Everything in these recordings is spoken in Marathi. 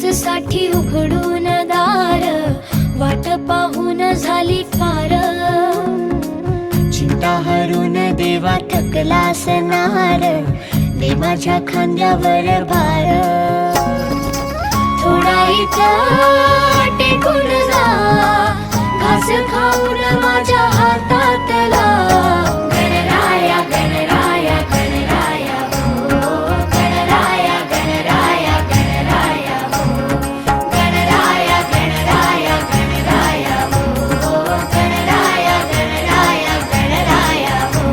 तूच साठी उघडून दार, वाट पाहून झाली फार. चिंता हरून देवा थकला असणार, दे माझ्या खांद्यावर भार. थोडा इथं टेकून जा, घास खाऊन माझ्या हातातला. गणराया गणराया गणराया हो, गणराया गणराया गणराया हो, गणराया गणराया गणराया हो, गणराया गणराया गणराया हो.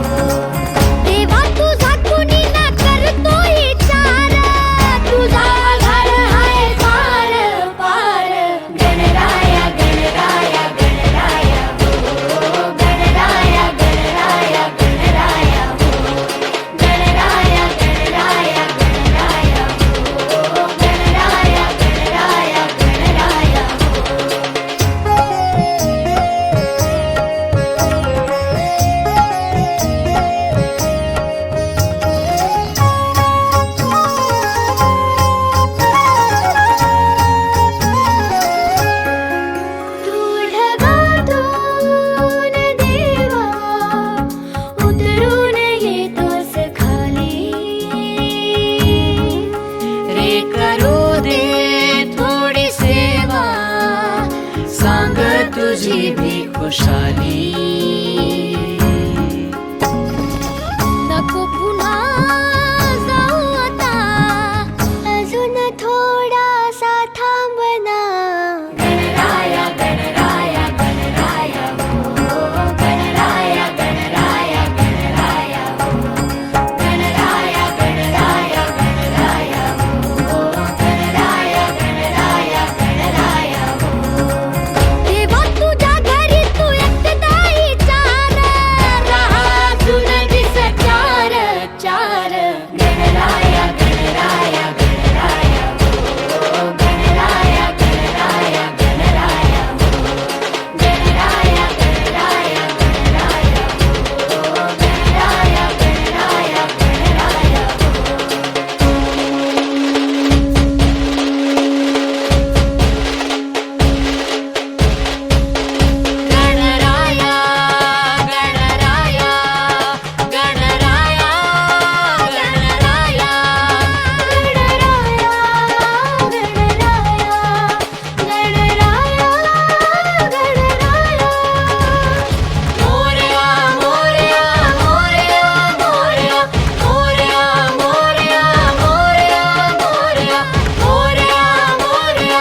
देवा तुझा कुणी ना करतोय विचार, तुझा आधार आहे पार पार. गणराया गणराया गणराया हो, गणराया गणराया गणराया हो, गणराया गणराया गणराया हो, गणराया गणराया गणराया तू ढगातून देवा उतरून येतोस खाली. रे करू दे थोडी सेवा, सांग तुझी भी खुशाली. नको पुन्हा जाऊ आता, अजून थोडासा थांबना. गणराया गणराया गणराया हो, गणराया गणराया गणराया हो, गणराया गणराया गणराया हो, गणराया गणराया गणराया हो. देवा तुझ्या घरी तू एकटाही चार, राहा तुन दिस चार चार. गणराया गणराया गणराया हो, गणराया गणराया गणराया हो, गणराया गणराया गणराया हो, गणराया गणराया गणराया हो. गणराया गणराया गणराया गणराया. मोरया मोरया मोरया मोरया मोरया मोरया मोरया मोरया मोरया मोरया मोरया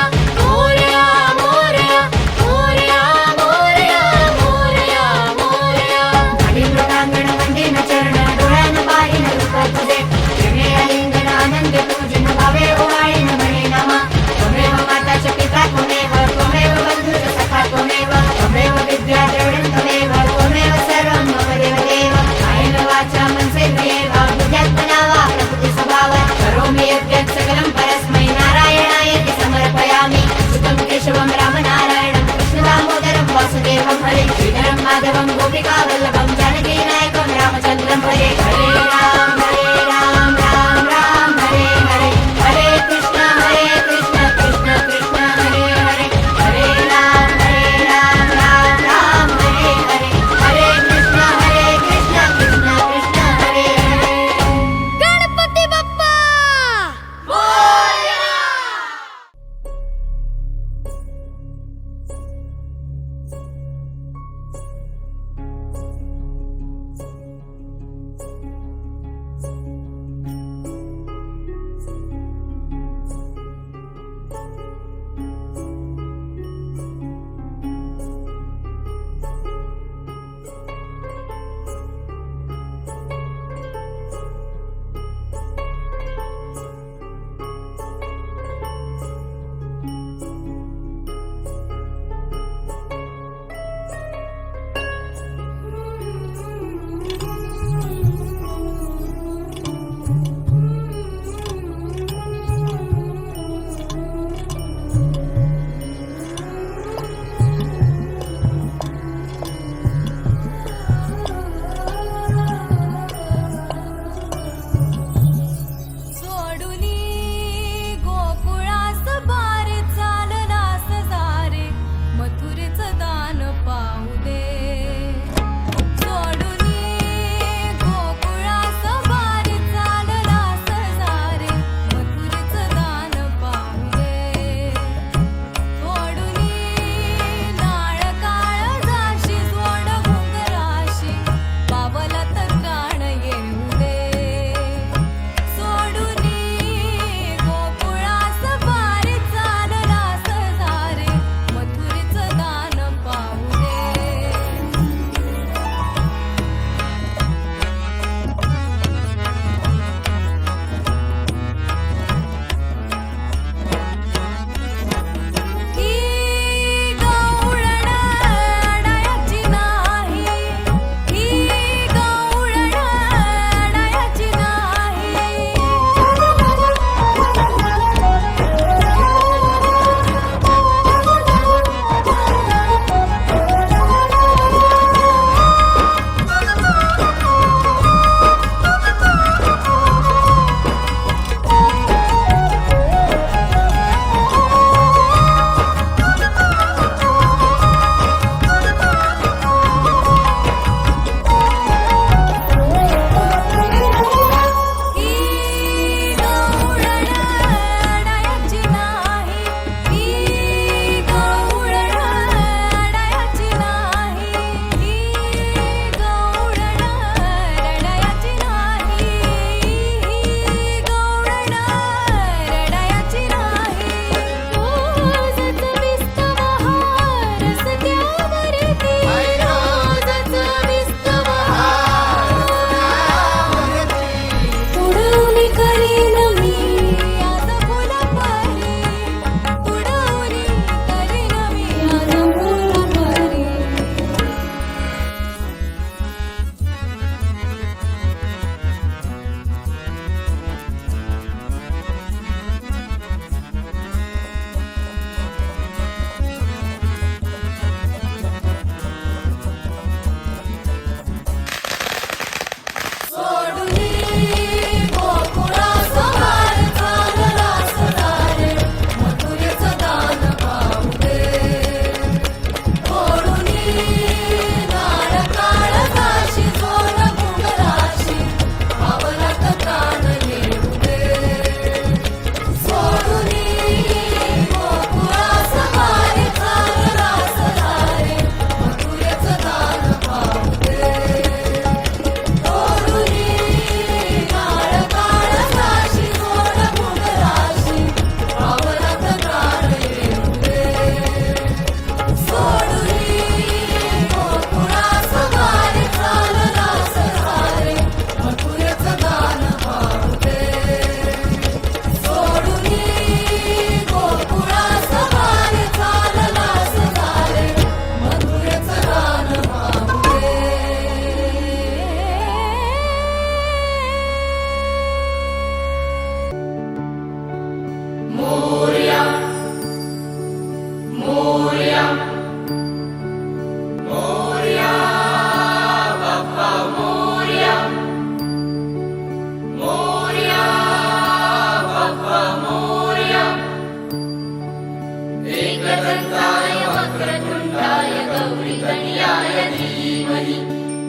मोरया मोरया मोरया मोरया मोरया. अडीन लोटांगण वंदीन चरण, डोळ्यान पाहिन रूप तुझे. जिने आलिंगन आनंद पूजिन, भावे ओवाळीन म्हणे नामा. त्वमेव माता च पिता त्वमेव, त्वमेव बंधुश्च सखा त्वमेव, त्वमेव विद्या द्रविणं त्वमेव, त्वमेव सर्वं मम देवदेव. कायेन वाचा मनसेन्द्रियेण वा बुद्ध्यात्मना वा प्रकृति स्वभावात् करोमि यद्यत् सकलं परस्मै नारायणायेति समर्पयामि. सुतं केशवं रामनारायणं कृष्ण दामोदरं वासुदेवं हरे. श्रीधरं माधवं गोपिकावल्लभं जानकीनायकं रामचन्द्रं भजे. हरे राम राम राम हरे हरे, हरे कृष्ण कृष्ण कृष्ण हरे हरे, हरे राम राम राम हरे हरे, हरे कृष्ण कृष्ण कृष्ण हरे हरे. गणपती बाप्पा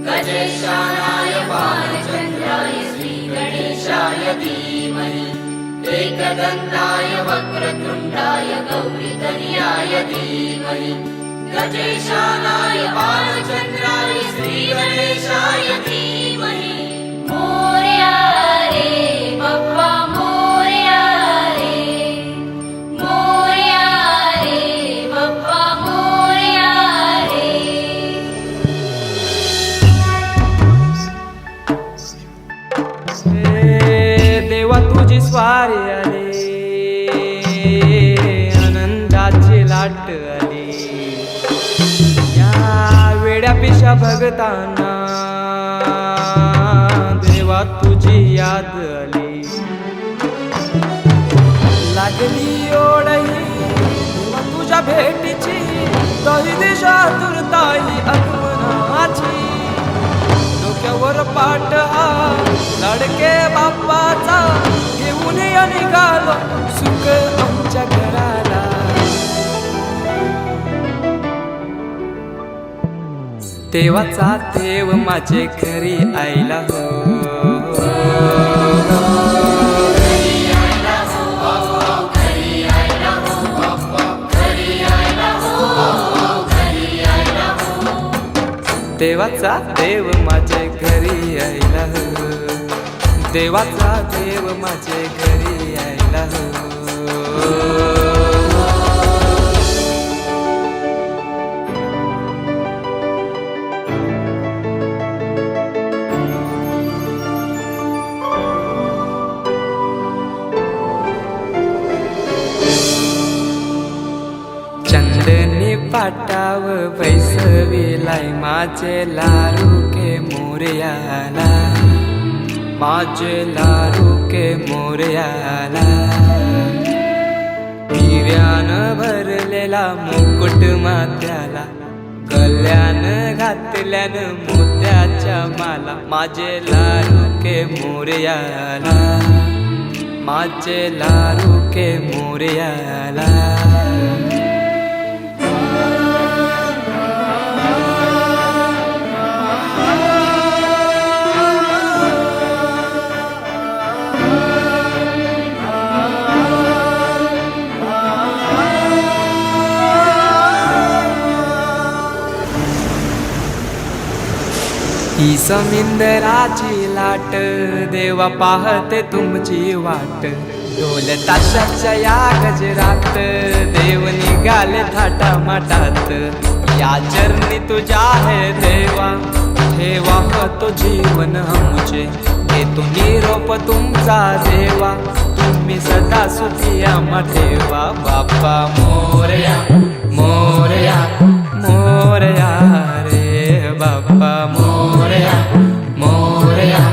गजेशानाय बालचन्द्राय श्रीगणेशाय धीमहि एकदन्ताय वक्रतुण्डाय गौरीतनयाय धीमहि गजेशानाय बालचन्द्राय श्रीगणेशाय धीमहि मोरया रे बाप्पा मोरया रे मोरया रे बाप्पा मोरया रे देवा तुझी स्वारी आली आनंदाची लाट आली या वेड्या पिशा भगतांना देवा तुझी याद आली लागली ओढही देवा तुझ्या भेटीची तही दिशा तुरताई आगमनाची डोक्यावर पाट हा लाडके बाप्पाचा घेऊन निघालो सुख आमच्या घराला देवाचा देव माझे घरी आईला हो देवाचा देव माझे घरी आईला हो देवाचा देव माझे घरी आईला हो चंदनी पाटाव बैसविलाय माझे लाडके मोरयाला माझे लाडके मोरयाला हिऱ्यानं भरलेला मुकुट माथ्याला गल्यान घातल्यानं मोत्याच्या माला माझे लाडके मोरयाला माझे लाडके मोरयाला ही समिंदराची लाट देवा पाहते तुमची वाट ढोल ताशाच्या या गजरात देव निघाले थाटा माटात या चरणी तुझ्या आहे देवा ठेवा तो जीवन आमचे घेतो निरोप तुमचा देवा तुम्ही सदा सुखी आम्हा ठेवा बाप्पा मोरया मोरया मोरया रे बाप्पा मोरया मोरया